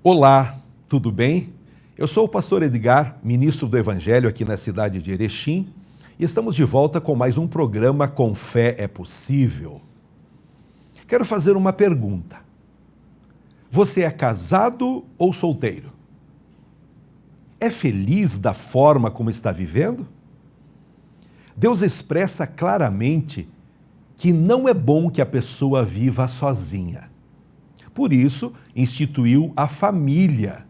Olá, tudo bem? Eu sou o pastor Edgar, ministro do Evangelho aqui na cidade de Erechim, e estamos de volta com mais um programa Com Fé é Possível. Quero fazer uma pergunta. Você é casado ou solteiro? É feliz da forma como está vivendo? Deus expressa claramente que não é bom que a pessoa viva sozinha. Por isso, instituiu a família.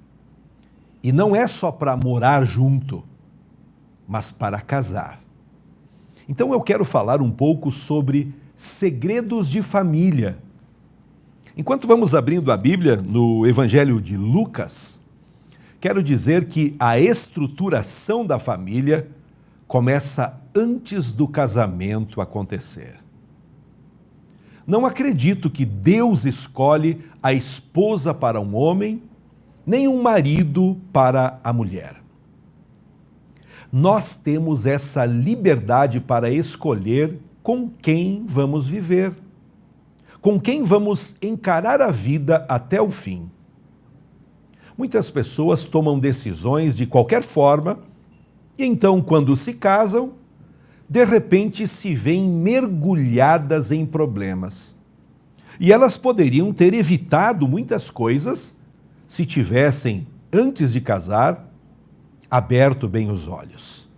E não é só para morar junto, mas para casar. Então eu quero falar um pouco sobre segredos de família. Enquanto vamos abrindo a Bíblia no Evangelho de Lucas, quero dizer que a estruturação da família começa antes do casamento acontecer. Não acredito que Deus escolhe a esposa para um homem, nem um marido para a mulher. Nós temos essa liberdade para escolher com quem vamos viver, com quem vamos encarar a vida até o fim. Muitas pessoas tomam decisões de qualquer forma e então, quando se casam, de repente se veem mergulhadas em problemas. E elas poderiam ter evitado muitas coisas se tivessem, antes de casar, aberto bem os olhos.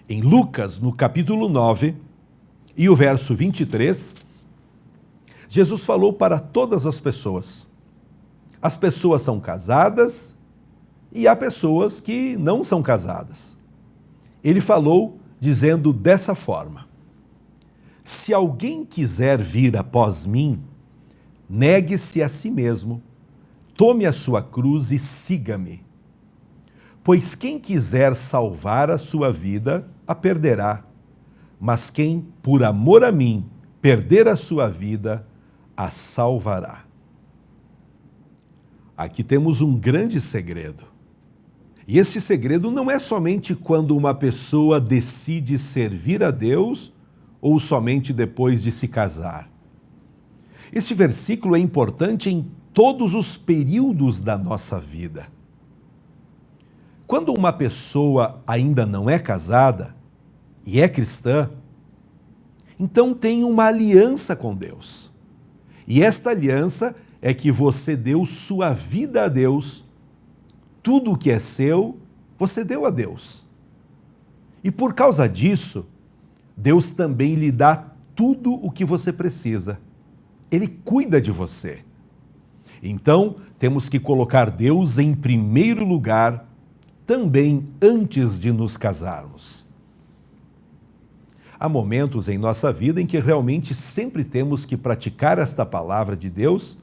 Em Lucas, no capítulo 9, e o verso 23, Jesus falou para todas as pessoas. As pessoas são casadas e há pessoas que não são casadas. Ele falou dizendo dessa forma: se alguém quiser vir após mim, negue-se a si mesmo, tome a sua cruz e siga-me. Pois quem quiser salvar a sua vida, a perderá. Mas quem, por amor a mim, perder a sua vida, a salvará. Aqui temos um grande segredo. E esse segredo não é somente quando uma pessoa decide servir a Deus ou somente depois de se casar. Este versículo é importante em todos os períodos da nossa vida. Quando uma pessoa ainda não é casada e é cristã, então tem uma aliança com Deus. E esta aliança é que você deu sua vida a Deus. Tudo o que é seu, você deu a Deus. E por causa disso, Deus também lhe dá tudo o que você precisa. Ele cuida de você. Então, temos que colocar Deus em primeiro lugar, também antes de nos casarmos. Há momentos em nossa vida em que realmente sempre temos que praticar esta palavra de Deus,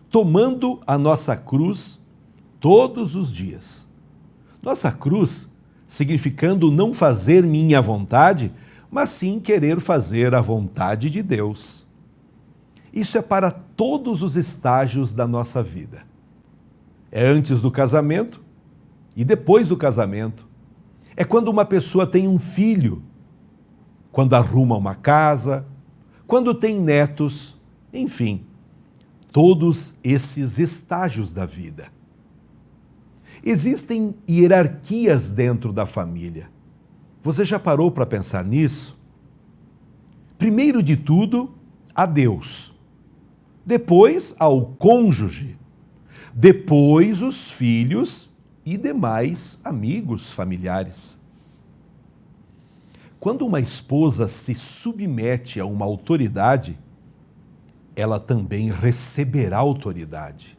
tomando a nossa cruz todos os dias. Nossa cruz, significando não fazer minha vontade, mas sim querer fazer a vontade de Deus. Isso é para todos os estágios da nossa vida. É antes do casamento e depois do casamento. É quando uma pessoa tem um filho, quando arruma uma casa, quando tem netos, enfim, todos esses estágios da vida. Existem hierarquias dentro da família. Você já parou para pensar nisso? Primeiro de tudo, a Deus. Depois, ao cônjuge. Depois, os filhos e demais amigos familiares. Quando uma esposa se submete a uma autoridade, ela também receberá autoridade.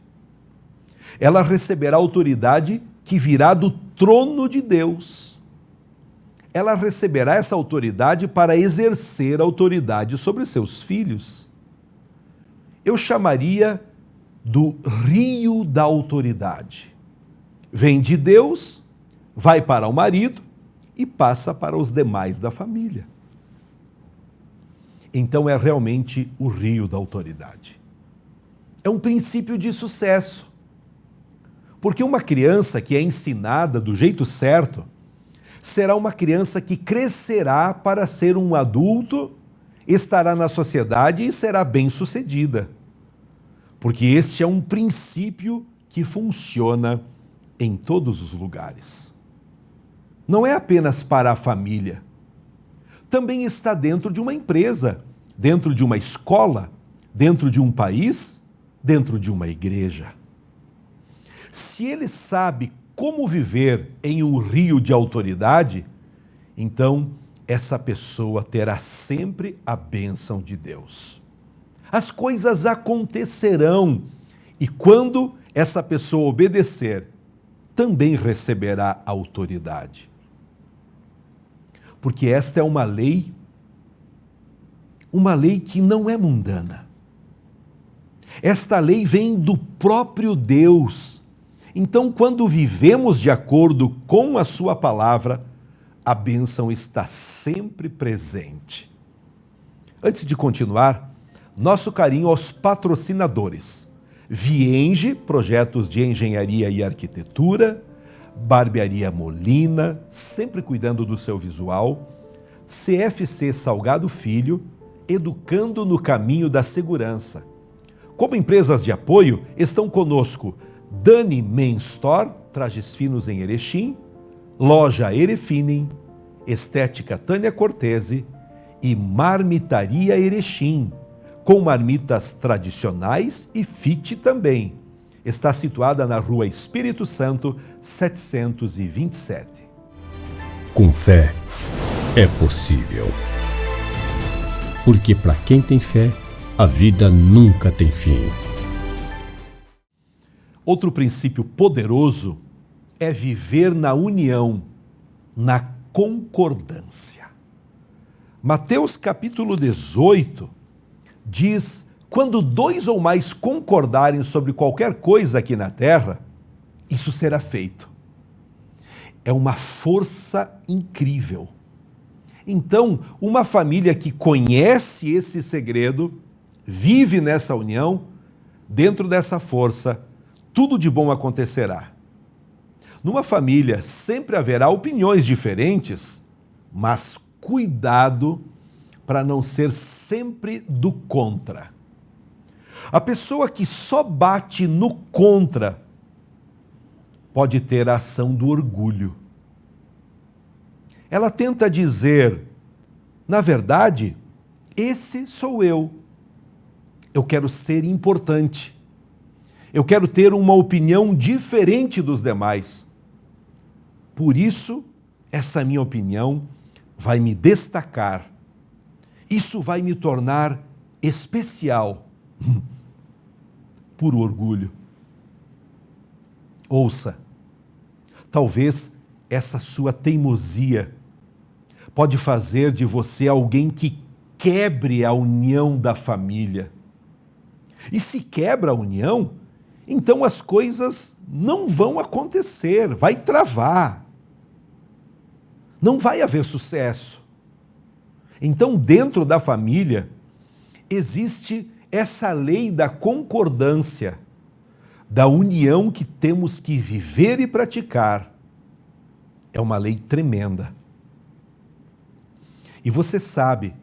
Ela receberá autoridade que virá do trono de Deus. Ela receberá essa autoridade para exercer autoridade sobre seus filhos. Eu chamaria do rio da autoridade. Vem de Deus, vai para o marido e passa para os demais da família. Então é realmente o rio da autoridade. É um princípio de sucesso. Porque uma criança que é ensinada do jeito certo será uma criança que crescerá para ser um adulto, estará na sociedade e será bem-sucedida. Porque este é um princípio que funciona em todos os lugares. Não é apenas para a família. Também está dentro de uma empresa, dentro de uma escola, dentro de um país, dentro de uma igreja. Se ele sabe como viver em um rio de autoridade, então essa pessoa terá sempre a bênção de Deus. As coisas acontecerão e quando essa pessoa obedecer, também receberá autoridade. Porque esta é uma lei que não é mundana. Esta lei vem do próprio Deus. Então, quando vivemos de acordo com a sua palavra, a bênção está sempre presente. Antes de continuar, nosso carinho aos patrocinadores. Vienge, projetos de engenharia e arquitetura, Barbearia Molina, sempre cuidando do seu visual, CFC Salgado Filho, educando no caminho da segurança. Como empresas de apoio, estão conosco Dani Men Store, trajes finos em Erechim, Loja Erefinem, Estética Tânia Cortese e Marmitaria Erechim, com marmitas tradicionais e fit também. Está situada na Rua Espírito Santo, 727. Com fé, é possível. Porque para quem tem fé, a vida nunca tem fim. Outro princípio poderoso é viver na união, na concordância. Mateus capítulo 18 diz: quando 2 ou mais concordarem sobre qualquer coisa aqui na terra, isso será feito. É uma força incrível. Então, uma família que conhece esse segredo, vive nessa união, dentro dessa força, tudo de bom acontecerá. Numa família sempre haverá opiniões diferentes, mas cuidado para não ser sempre do contra. A pessoa que só bate no contra pode ter a ação do orgulho. Ela tenta dizer, na verdade, esse sou eu. Eu quero ser importante. Eu quero ter uma opinião diferente dos demais. Por isso, essa minha opinião vai me destacar. Isso vai me tornar especial. Por orgulho. Ouça, talvez essa sua teimosia pode fazer de você alguém que quebre a união da família. E se quebra a união, então as coisas não vão acontecer, vai travar. Não vai haver sucesso. Então, dentro da família, existe essa lei da concordância, da união que temos que viver e praticar. É uma lei tremenda. E você sabe,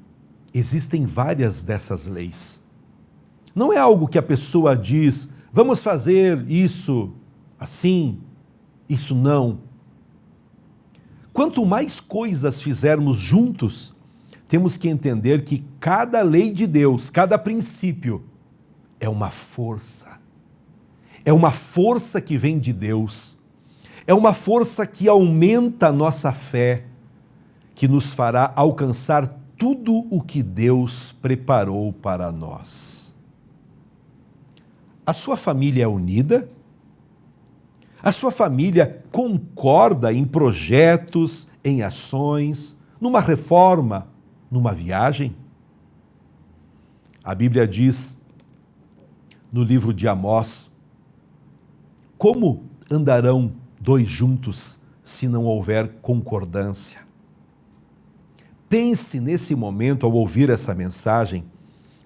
existem várias dessas leis. Não é algo que a pessoa diz, vamos fazer isso assim, isso não. Quanto mais coisas fizermos juntos, temos que entender que cada lei de Deus, cada princípio, é uma força. É uma força que vem de Deus. É uma força que aumenta a nossa fé, que nos fará alcançar tudo o que Deus preparou para nós. A sua família é unida? A sua família concorda em projetos, em ações, numa reforma, numa viagem? A Bíblia diz, no livro de Amós, como andarão 2 juntos se não houver concordância? Pense nesse momento, ao ouvir essa mensagem,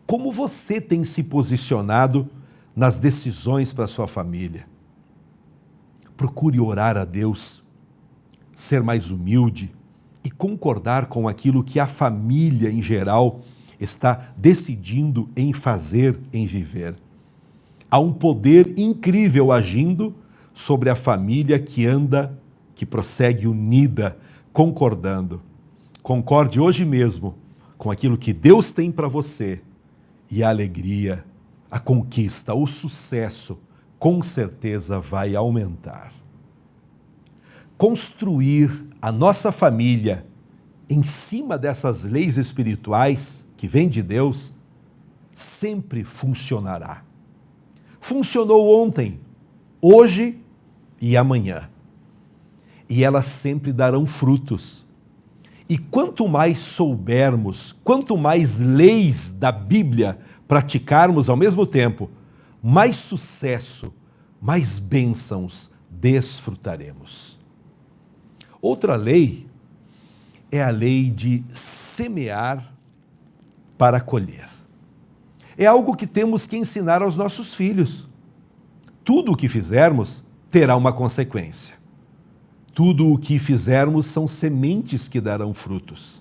como você tem se posicionado nas decisões para a sua família. Procure orar a Deus, ser mais humilde e concordar com aquilo que a família em geral está decidindo em fazer, em viver. há um poder incrível agindo sobre a família que anda, que prossegue unida, concordando. Concorde hoje mesmo com aquilo que Deus tem para você e a alegria, a conquista, o sucesso, com certeza vai aumentar. Construir a nossa família em cima dessas leis espirituais que vêm de Deus sempre funcionará. Funcionou ontem, hoje e amanhã. E elas sempre darão frutos. E quanto mais soubermos, quanto mais leis da Bíblia praticarmos ao mesmo tempo, mais sucesso, mais bênçãos desfrutaremos. Outra lei é a lei de semear para colher. É algo que temos que ensinar aos nossos filhos. Tudo o que fizermos terá uma consequência. Tudo o que fizermos são sementes que darão frutos.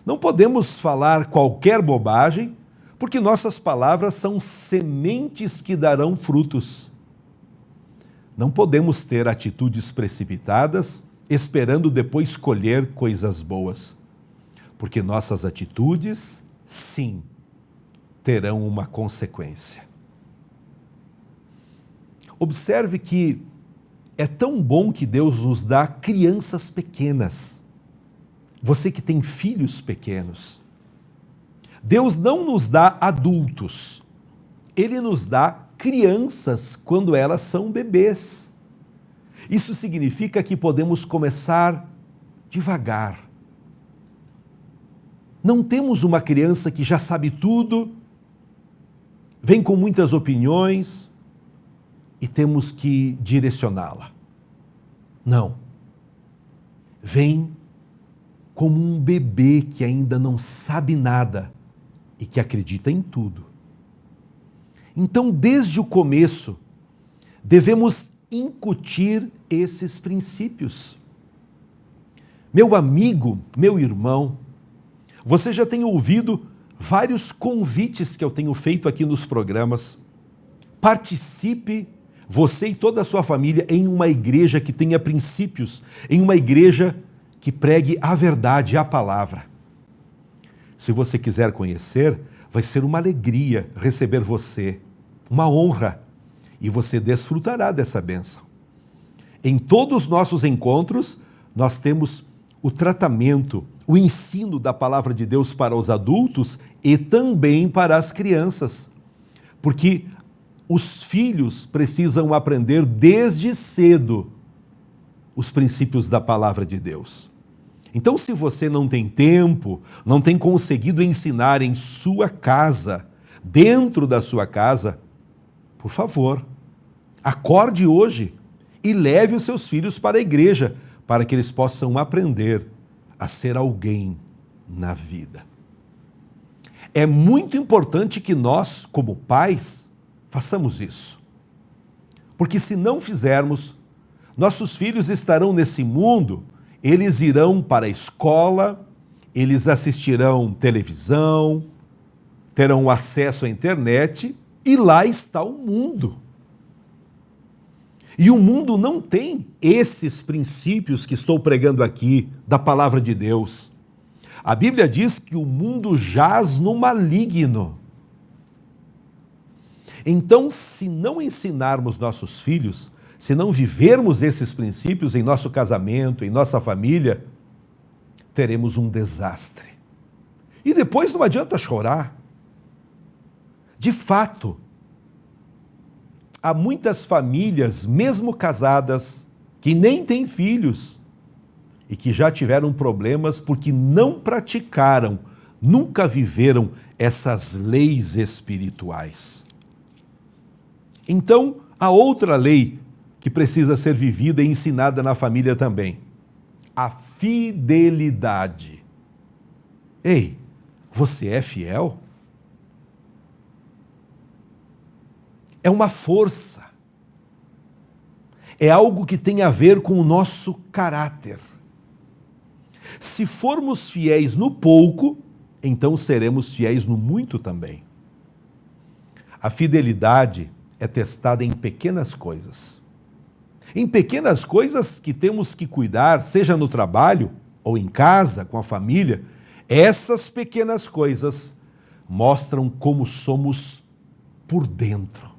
Não podemos falar qualquer bobagem, porque nossas palavras são sementes que darão frutos. Não podemos ter atitudes precipitadas, esperando depois colher coisas boas, porque nossas atitudes, sim, terão uma consequência. Observe que é tão bom que Deus nos dá crianças pequenas. Você que tem filhos pequenos. Deus não nos dá adultos. Ele nos dá crianças quando elas são bebês. Isso significa que podemos começar devagar. Não temos uma criança que já sabe tudo, vem com muitas opiniões e temos que direcioná-la. Não. Vem como um bebê que ainda não sabe nada e que acredita em tudo. Então, desde o começo, devemos incutir esses princípios. Meu amigo, meu irmão, você já tem ouvido vários convites que eu tenho feito aqui nos programas. Participe, você e toda a sua família, em uma igreja que tenha princípios, em uma igreja que pregue a verdade, a palavra. Se você quiser conhecer, vai ser uma alegria receber você, uma honra, e você desfrutará dessa bênção. Em todos os nossos encontros, nós temos o tratamento, o ensino da palavra de Deus para os adultos e também para as crianças, porque os filhos precisam aprender desde cedo os princípios da palavra de Deus. Então, se você não tem tempo, não tem conseguido ensinar em sua casa, dentro da sua casa, por favor, acorde hoje e leve os seus filhos para a igreja, para que eles possam aprender a ser alguém na vida. É muito importante que nós, como pais, façamos isso. Porque se não fizermos, nossos filhos estarão nesse mundo, eles irão para a escola, eles assistirão televisão, terão acesso à internet e lá está o mundo. E o mundo não tem esses princípios que estou pregando aqui da palavra de Deus. A Bíblia diz que o mundo jaz no maligno. Então, se não ensinarmos nossos filhos, se não vivermos esses princípios em nosso casamento, em nossa família, teremos um desastre. E depois não adianta chorar. De fato, há muitas famílias, mesmo casadas, que nem têm filhos e que já tiveram problemas porque não praticaram, nunca viveram essas leis espirituais. Então, há outra lei que precisa ser vivida e ensinada na família também. A fidelidade. Ei, você é fiel? É uma força. É algo que tem a ver com o nosso caráter. Se formos fiéis no pouco, então seremos fiéis no muito também. A fidelidade é testada em pequenas coisas. Em pequenas coisas que temos que cuidar, seja no trabalho ou em casa, com a família, essas pequenas coisas mostram como somos por dentro,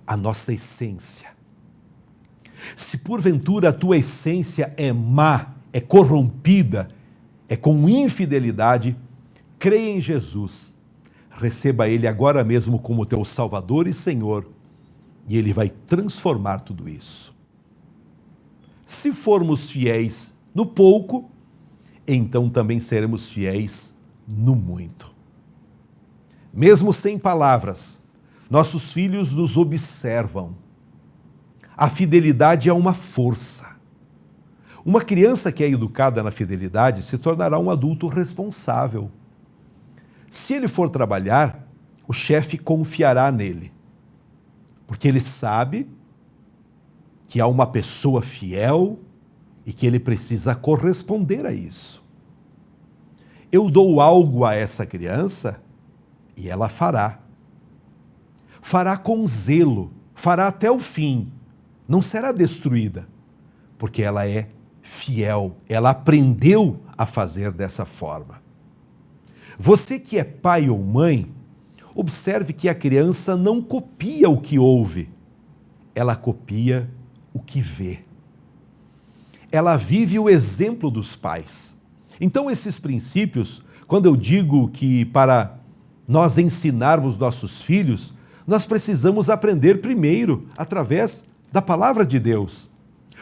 a nossa essência. Se porventura a tua essência é má, é corrompida, é com infidelidade, creia em Jesus, receba Ele agora mesmo como teu Salvador e Senhor, e Ele vai transformar tudo isso. Se formos fiéis no pouco, então também seremos fiéis no muito. Mesmo sem palavras, nossos filhos nos observam. A fidelidade é uma força. Uma criança que é educada na fidelidade se tornará um adulto responsável. Se ele for trabalhar, o chefe confiará nele, porque ele sabe que há uma pessoa fiel e que ele precisa corresponder a isso. Eu dou algo a essa criança e ela fará. Fará com zelo, fará até o fim. Não será destruída, porque ela é fiel, ela aprendeu a fazer dessa forma. Você que é pai ou mãe, observe que a criança não copia o que ouve, ela copia o que vê. Ela vive o exemplo dos pais. Então, esses princípios, quando eu digo que para nós ensinarmos nossos filhos, nós precisamos aprender primeiro através da palavra de Deus.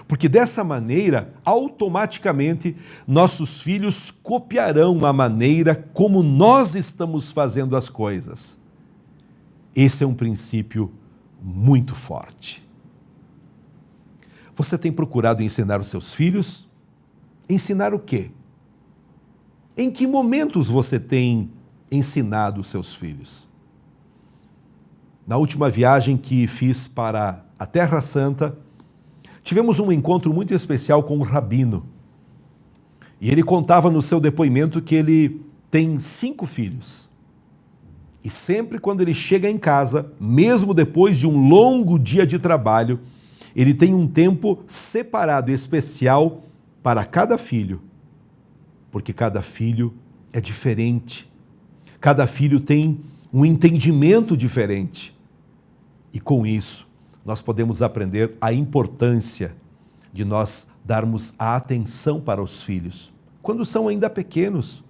Porque dessa maneira, automaticamente, nossos filhos copiarão a maneira como nós estamos fazendo as coisas. Esse é um princípio muito forte. Você tem procurado ensinar os seus filhos? Ensinar o quê? Em que momentos você tem ensinado os seus filhos? Na última viagem que fiz para a Terra Santa, tivemos um encontro muito especial com um rabino. E ele contava no seu depoimento que ele tem 5 filhos. E sempre quando ele chega em casa, mesmo depois de um longo dia de trabalho, ele tem um tempo separado, especial, para cada filho. Porque cada filho é diferente. Cada filho tem um entendimento diferente. E com isso, nós podemos aprender a importância de nós darmos a atenção para os filhos, quando são ainda pequenos,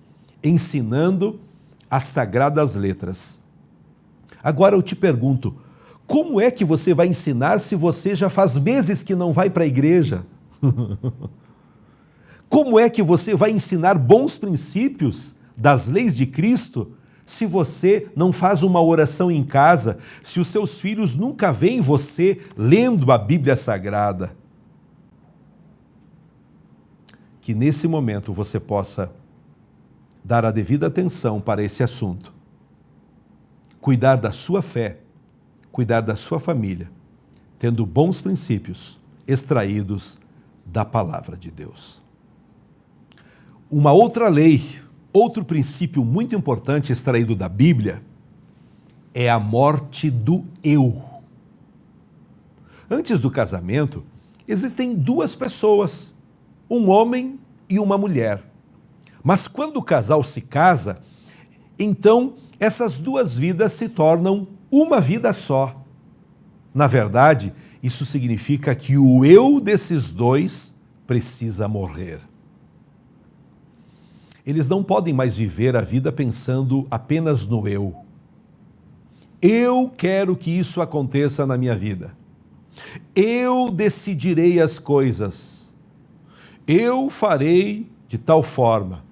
ensinando as sagradas letras. Agora eu te pergunto, como é que você vai ensinar se você já faz meses que não vai para a igreja? Como é que você vai ensinar bons princípios das leis de Cristo se você não faz uma oração em casa, se os seus filhos nunca veem você lendo a Bíblia Sagrada? Que nesse momento você possa dar a devida atenção para esse assunto. Cuidar da sua fé, cuidar da sua família, tendo bons princípios extraídos da palavra de Deus. Uma outra lei, outro princípio muito importante extraído da Bíblia é a morte do eu. Antes do casamento, existem 2 pessoas, um homem e uma mulher. Mas quando o casal se casa, então essas 2 vidas se tornam uma vida só. Na verdade, isso significa que o eu desses 2 precisa morrer. Eles não podem mais viver a vida pensando apenas no eu. Eu quero que isso aconteça na minha vida. Eu decidirei as coisas. Eu farei de tal forma.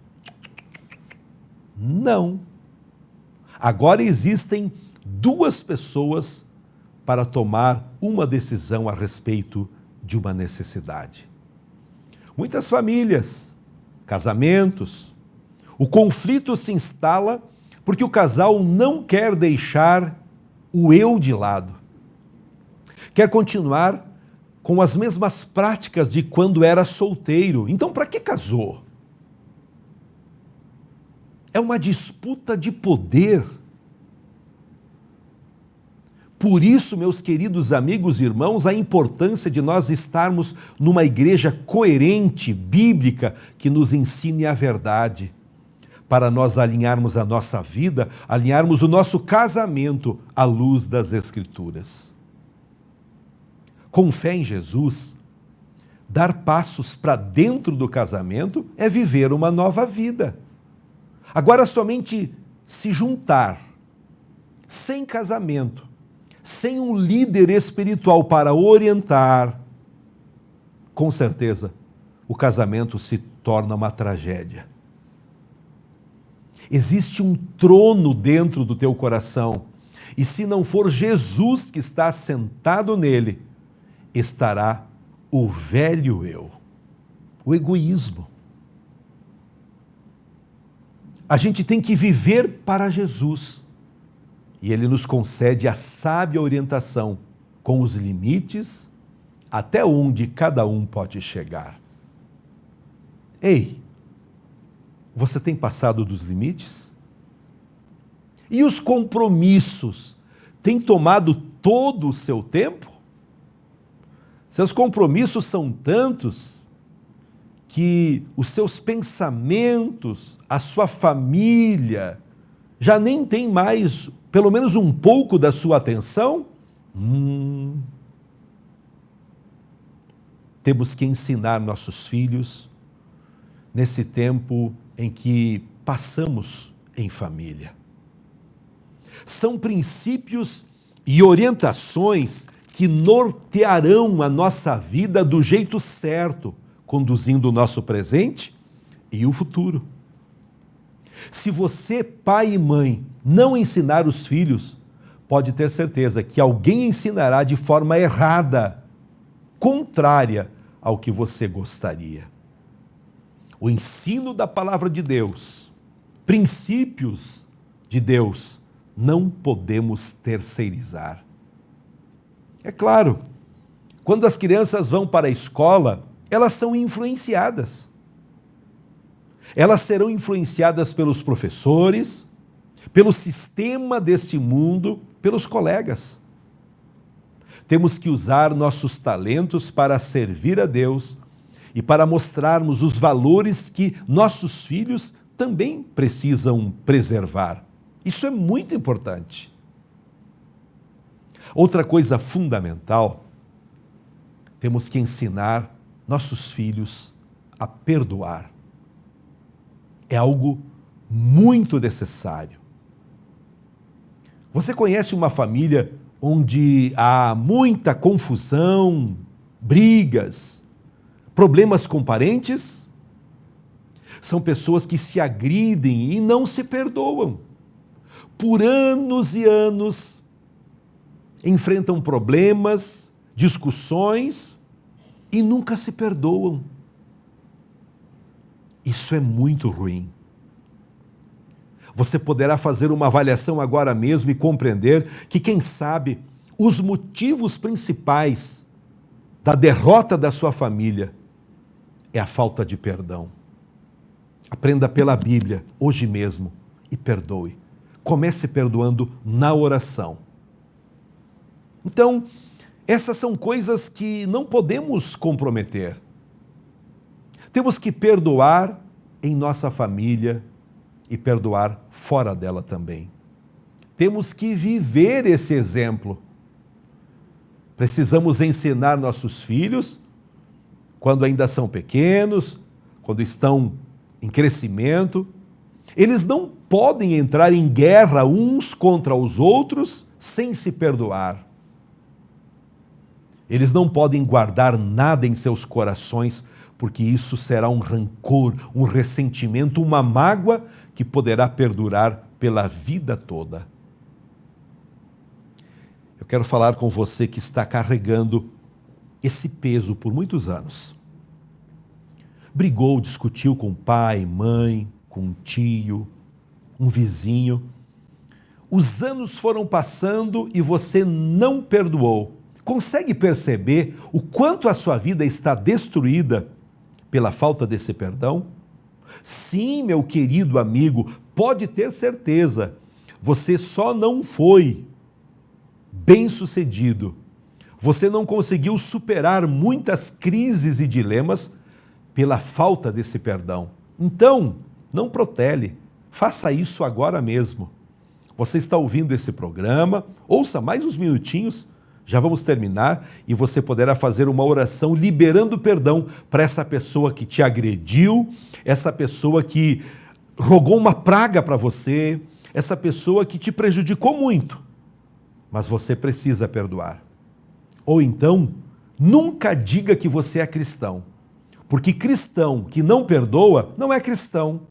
Não. Agora existem 2 pessoas para tomar uma decisão a respeito de uma necessidade. Muitas famílias, casamentos, o conflito se instala porque o casal não quer deixar o eu de lado. Quer continuar com as mesmas práticas de quando era solteiro. Então, para que casou? É uma disputa de poder. Por isso, meus queridos amigos e irmãos, a importância de nós estarmos numa igreja coerente, bíblica, que nos ensine a verdade, para nós alinharmos a nossa vida, alinharmos o nosso casamento à luz das Escrituras. Com fé em Jesus, dar passos para dentro do casamento é viver uma nova vida. Agora, somente se juntar, sem casamento, sem um líder espiritual para orientar, com certeza, o casamento se torna uma tragédia. Existe um trono dentro do teu coração, e se não for Jesus que está sentado nele, estará o velho eu, o egoísmo. A gente tem que viver para Jesus, e Ele nos concede a sábia orientação com os limites até onde cada um pode chegar. Ei, você tem passado dos limites? E os compromissos têm tomado todo o seu tempo? Seus compromissos são tantos que os seus pensamentos, a sua família, já nem tem mais, pelo menos um pouco da sua atenção? Temos que ensinar nossos filhos nesse tempo em que passamos em família. São princípios e orientações que nortearão a nossa vida do jeito certo, conduzindo o nosso presente e o futuro. Se você, pai e mãe, não ensinar os filhos, pode ter certeza que alguém ensinará de forma errada, contrária ao que você gostaria. O ensino da palavra de Deus, princípios de Deus, não podemos terceirizar. É claro, quando as crianças vão para a escola, elas são influenciadas. Elas serão influenciadas pelos professores, pelo sistema deste mundo, pelos colegas. Temos que usar nossos talentos para servir a Deus e para mostrarmos os valores que nossos filhos também precisam preservar. Isso é muito importante. Outra coisa fundamental, temos que ensinar nossos filhos a perdoar. É algo muito necessário. Você conhece uma família onde há muita confusão, brigas, problemas com parentes? São pessoas que se agridem e não se perdoam. Por anos e anos, enfrentam problemas, discussões e nunca se perdoam. Isso é muito ruim. Você poderá fazer uma avaliação agora mesmo e compreender que, quem sabe, os motivos principais da derrota da sua família é a falta de perdão. Aprenda pela Bíblia, hoje mesmo, e perdoe. Comece perdoando na oração. Então, essas são coisas que não podemos comprometer. Temos que perdoar em nossa família e perdoar fora dela também. Temos que viver esse exemplo. Precisamos ensinar nossos filhos, quando ainda são pequenos, quando estão em crescimento. Eles não podem entrar em guerra uns contra os outros sem se perdoar. Eles não podem guardar nada em seus corações, porque isso será um rancor, um ressentimento, uma mágoa que poderá perdurar pela vida toda. Eu quero falar com você que está carregando esse peso por muitos anos. Brigou, discutiu com pai, mãe, com um tio, um vizinho. Os anos foram passando e você não perdoou. Consegue perceber o quanto a sua vida está destruída pela falta desse perdão? Sim, meu querido amigo, pode ter certeza, você só não foi bem-sucedido. Você não conseguiu superar muitas crises e dilemas pela falta desse perdão. Então, não protele, faça isso agora mesmo. Você está ouvindo esse programa, ouça mais uns minutinhos, já vamos terminar, e você poderá fazer uma oração liberando perdão para essa pessoa que te agrediu, essa pessoa que rogou uma praga para você, essa pessoa que te prejudicou muito, mas você precisa perdoar. Ou então, nunca diga que você é cristão, porque cristão que não perdoa não é cristão.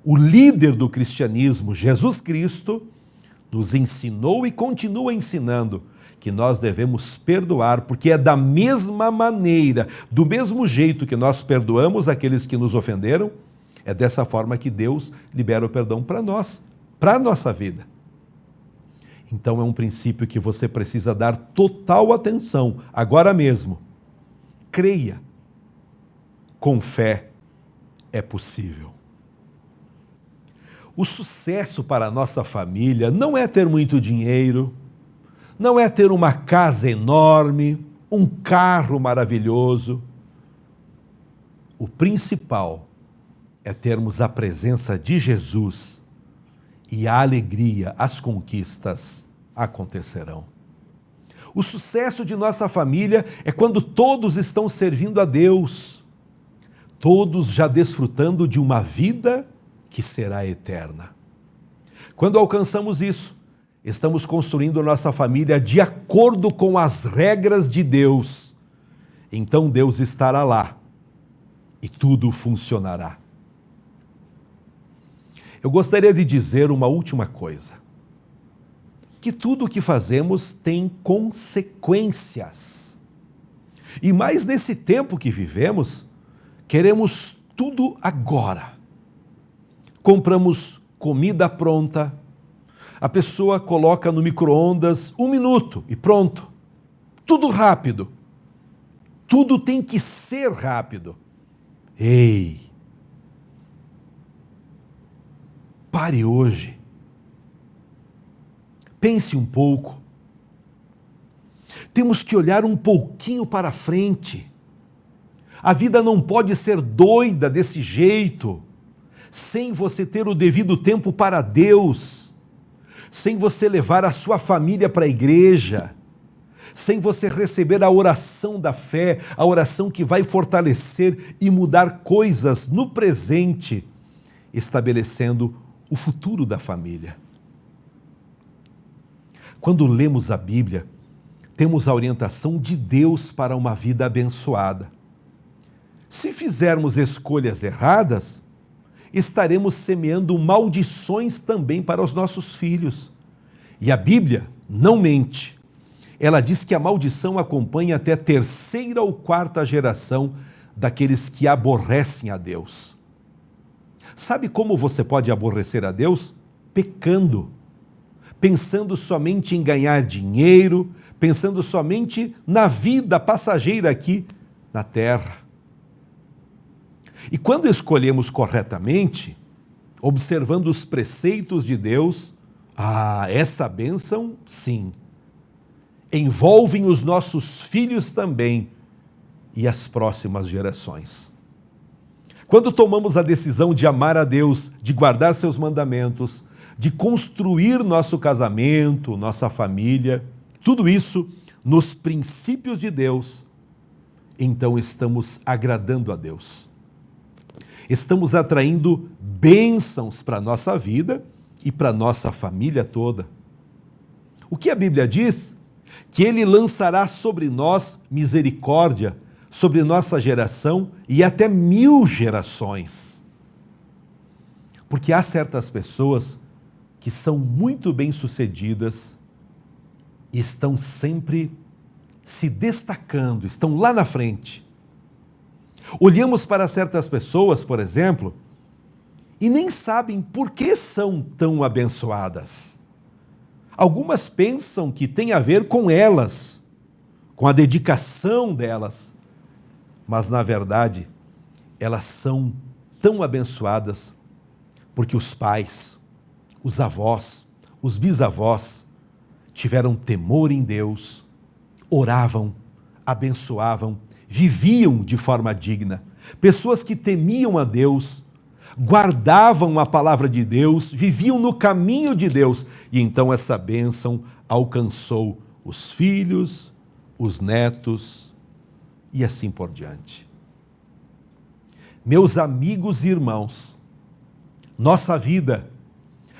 O líder do cristianismo, Jesus Cristo, nos ensinou e continua ensinando que nós devemos perdoar, porque é da mesma maneira, do mesmo jeito que nós perdoamos aqueles que nos ofenderam, é dessa forma que Deus libera o perdão para nós, para a nossa vida. Então é um princípio que você precisa dar total atenção, agora mesmo. Creia, com fé é possível. O sucesso para a nossa família não é ter muito dinheiro, não é ter uma casa enorme, um carro maravilhoso. O principal é termos a presença de Jesus e a alegria, as conquistas acontecerão. O sucesso de nossa família é quando todos estão servindo a Deus, todos já desfrutando de uma vida que será eterna. Quando alcançamos isso, estamos construindo nossa família de acordo com as regras de Deus. Então Deus estará lá e tudo funcionará. Eu gostaria de dizer uma última coisa, que tudo o que fazemos tem consequências. E mais nesse tempo que vivemos, queremos tudo agora. Compramos comida pronta, a pessoa coloca no micro-ondas 1 minuto e pronto. Tudo rápido. Tudo tem que ser rápido. Ei! Pare hoje. Pense um pouco. Temos que olhar um pouquinho para frente. A vida não pode ser doida desse jeito, sem você ter o devido tempo para Deus, sem você levar a sua família para a igreja, sem você receber a oração da fé, a oração que vai fortalecer e mudar coisas no presente, estabelecendo o futuro da família. Quando lemos a Bíblia, temos a orientação de Deus para uma vida abençoada. Se fizermos escolhas erradas, estaremos semeando maldições também para os nossos filhos. E a Bíblia não mente. Ela diz que a maldição acompanha até a 3ª ou 4ª geração daqueles que aborrecem a Deus. Sabe como você pode aborrecer a Deus? Pecando, pensando somente em ganhar dinheiro, pensando somente na vida passageira aqui na terra. E quando escolhemos corretamente, observando os preceitos de Deus, essa bênção, sim, envolvem os nossos filhos também e as próximas gerações. Quando tomamos a decisão de amar a Deus, de guardar seus mandamentos, de construir nosso casamento, nossa família, tudo isso nos princípios de Deus, então estamos agradando a Deus. Estamos atraindo bênçãos para a nossa vida e para a nossa família toda. O que a Bíblia diz? Que Ele lançará sobre nós misericórdia, sobre nossa geração e até 1000 gerações. Porque há certas pessoas que são muito bem-sucedidas e estão sempre se destacando, estão lá na frente. Olhamos para certas pessoas, por exemplo, e nem sabem por que são tão abençoadas. Algumas pensam que tem a ver com elas, com a dedicação delas, mas na verdade elas são tão abençoadas porque os pais, os avós, os bisavós tiveram temor em Deus, oravam, abençoavam, viviam de forma digna. Pessoas que temiam a Deus, guardavam a palavra de Deus, viviam no caminho de Deus. E então essa bênção alcançou os filhos, os netos e assim por diante. Meus amigos e irmãos, nossa vida,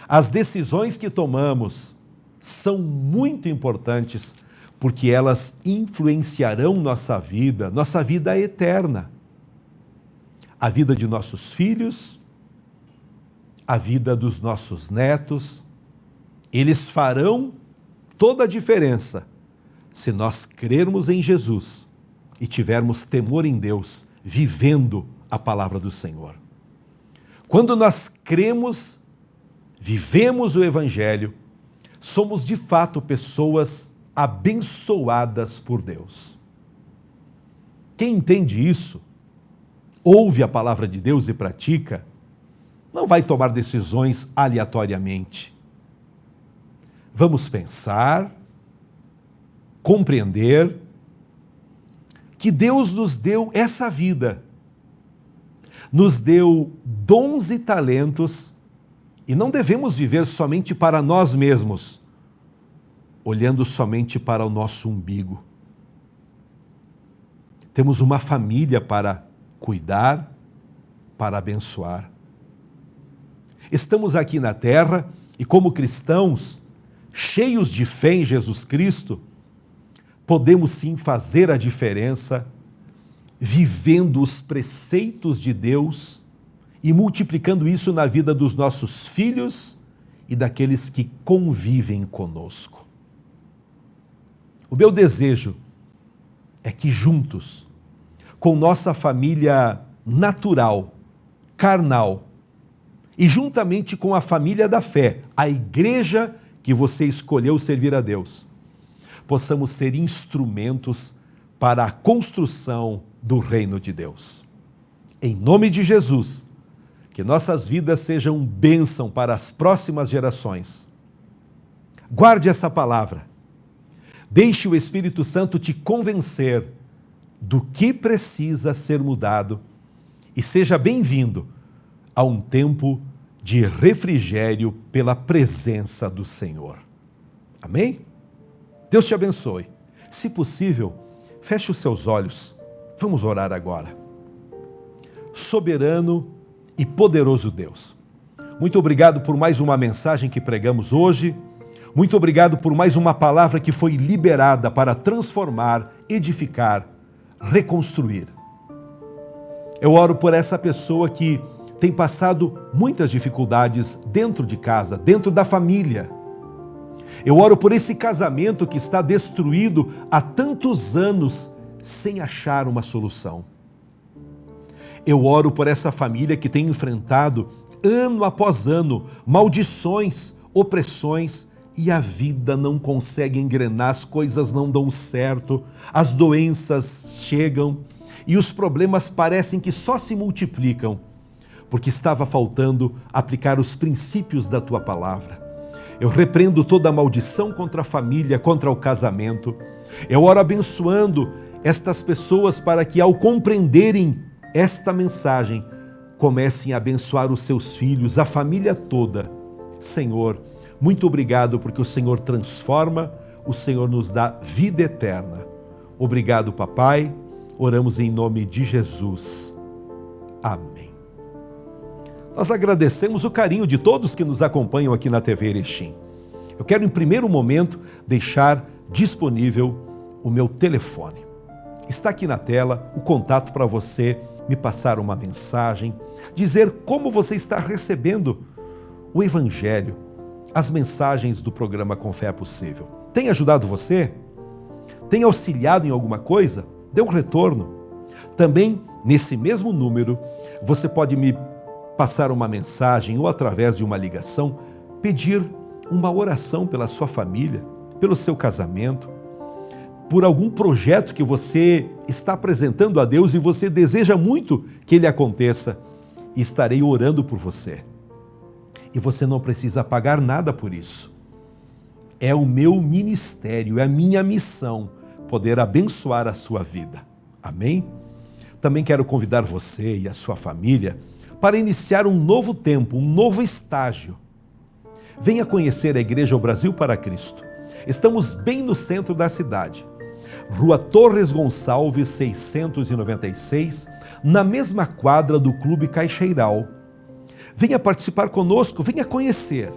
as decisões que tomamos são muito importantes porque elas influenciarão nossa vida eterna. A vida de nossos filhos, a vida dos nossos netos, eles farão toda a diferença se nós crermos em Jesus e tivermos temor em Deus, vivendo a palavra do Senhor. Quando nós cremos, vivemos o Evangelho, somos de fato pessoas abençoadas por Deus. Quem entende isso, ouve a palavra de Deus e pratica, não vai tomar decisões aleatoriamente. Vamos pensar, compreender que Deus nos deu essa vida, nos deu dons e talentos e não devemos viver somente para nós mesmos, olhando somente para o nosso umbigo. Temos uma família para cuidar, para abençoar. Estamos aqui na terra e, como cristãos, cheios de fé em Jesus Cristo, podemos sim fazer a diferença, vivendo os preceitos de Deus e multiplicando isso na vida dos nossos filhos e daqueles que convivem conosco. O meu desejo é que juntos, com nossa família natural, carnal, e juntamente com a família da fé, a igreja que você escolheu servir a Deus, possamos ser instrumentos para a construção do reino de Deus. Em nome de Jesus, que nossas vidas sejam bênção para as próximas gerações. Guarde essa palavra. Deixe o Espírito Santo te convencer do que precisa ser mudado e seja bem-vindo a um tempo de refrigério pela presença do Senhor. Amém? Deus te abençoe. Se possível, feche os seus olhos. Vamos orar agora. Soberano e poderoso Deus, muito obrigado por mais uma mensagem que pregamos hoje. Muito obrigado por mais uma palavra que foi liberada para transformar, edificar, reconstruir. Eu oro por essa pessoa que tem passado muitas dificuldades dentro de casa, dentro da família. Eu oro por esse casamento que está destruído há tantos anos sem achar uma solução. Eu oro por essa família que tem enfrentado, ano após ano, maldições, opressões, e a vida não consegue engrenar, as coisas não dão certo, as doenças chegam e os problemas parecem que só se multiplicam, porque estava faltando aplicar os princípios da tua palavra. Eu repreendo toda a maldição contra a família, contra o casamento. Eu oro abençoando estas pessoas para que, ao compreenderem esta mensagem, comecem a abençoar os seus filhos, a família toda. Senhor, muito obrigado porque o Senhor transforma, o Senhor nos dá vida eterna. Obrigado, papai. Oramos em nome de Jesus. Amém. Nós agradecemos o carinho de todos que nos acompanham aqui na TV Erechim. Eu quero, em primeiro momento, deixar disponível o meu telefone. Está aqui na tela o contato para você me passar uma mensagem, dizer como você está recebendo o Evangelho, as mensagens do programa Com Fé é Possível. Tem ajudado você? Tem auxiliado em alguma coisa? Dê um retorno. Também, nesse mesmo número, você pode me passar uma mensagem ou, através de uma ligação, pedir uma oração pela sua família, pelo seu casamento, por algum projeto que você está apresentando a Deus e você deseja muito que ele aconteça, e estarei orando por você. E você não precisa pagar nada por isso. É o meu ministério, é a minha missão poder abençoar a sua vida. Amém? Também quero convidar você e a sua família para iniciar um novo tempo, um novo estágio. Venha conhecer a Igreja O Brasil para Cristo. Estamos bem no centro da cidade. Rua Torres Gonçalves, 696, na mesma quadra do Clube Caixeiral. Venha participar conosco, venha conhecer.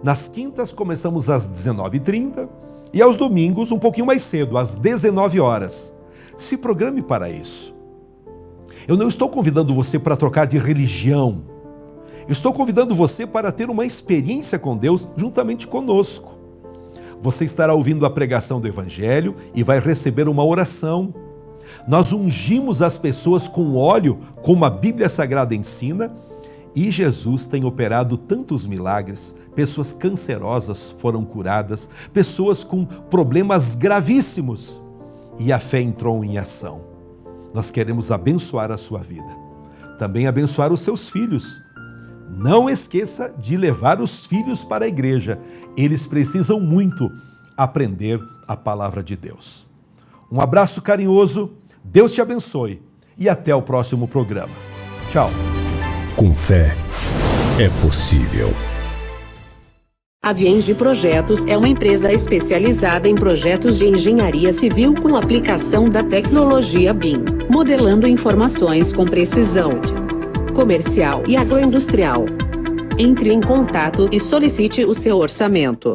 Nas quintas começamos às 19h30 e aos domingos um pouquinho mais cedo, às 19 horas. Se programe para isso. Eu não estou convidando você para trocar de religião. Eu estou convidando você para ter uma experiência com Deus juntamente conosco. Você estará ouvindo a pregação do Evangelho e vai receber uma oração. Nós ungimos as pessoas com óleo, como a Bíblia Sagrada ensina, e Jesus tem operado tantos milagres. Pessoas cancerosas foram curadas, pessoas com problemas gravíssimos, e a fé entrou em ação. Nós queremos abençoar a sua vida, também abençoar os seus filhos. Não esqueça de levar os filhos para a igreja. Eles precisam muito aprender a palavra de Deus. Um abraço carinhoso, Deus te abençoe e até o próximo programa. Tchau. Com fé, é possível. A Vienge Projetos é uma empresa especializada em projetos de engenharia civil com aplicação da tecnologia BIM, modelando informações com precisão. Comercial e agroindustrial. Entre em contato e solicite o seu orçamento.